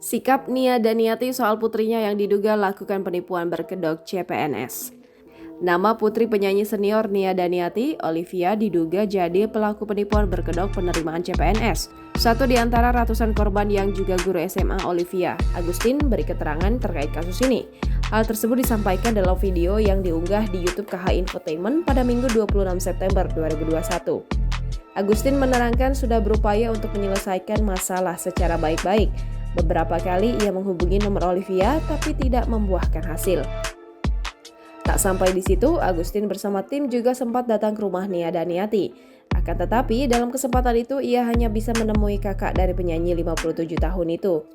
Sikap Nia Daniati soal putrinya yang diduga lakukan penipuan berkedok CPNS. Nama putri penyanyi senior Nia Daniati, Olivia, diduga jadi pelaku penipuan berkedok penerimaan CPNS. Satu di antara ratusan korban yang juga guru SMA Olivia, Agustin, beri keterangan terkait kasus ini. Hal tersebut disampaikan dalam video yang diunggah di YouTube KH Infotainment pada Minggu 26 September 2021. Agustin menerangkan sudah berupaya untuk menyelesaikan masalah secara baik-baik. Beberapa kali ia menghubungi nomor Olivia tapi tidak membuahkan hasil. Tak sampai di situ, Agustin bersama tim juga sempat datang ke rumah Nia Daniati. Akan tetapi, dalam kesempatan itu ia hanya bisa menemui kakak dari penyanyi 57 tahun itu.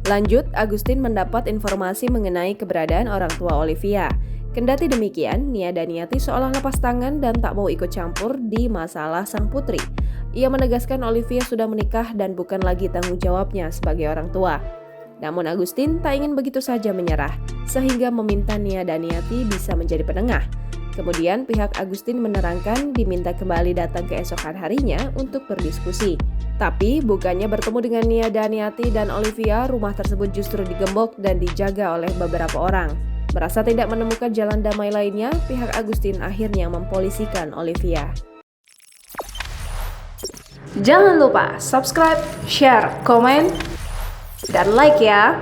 Lanjut, Agustin mendapat informasi mengenai keberadaan orang tua Olivia. Kendati demikian, Nia Daniati seolah lepas tangan dan tak mau ikut campur di masalah sang putri. Ia menegaskan Olivia sudah menikah dan bukan lagi tanggung jawabnya sebagai orang tua. Namun Agustin tak ingin begitu saja menyerah, sehingga meminta Nia Daniati bisa menjadi penengah. Kemudian pihak Agustin menerangkan diminta kembali datang keesokan harinya untuk berdiskusi. Tapi bukannya bertemu dengan Nia Daniati dan Olivia, rumah tersebut justru digembok dan dijaga oleh beberapa orang. Merasa tidak menemukan jalan damai lainnya, pihak Agustin akhirnya mempolisikan Olivia. Jangan lupa subscribe, share, komen, dan like ya!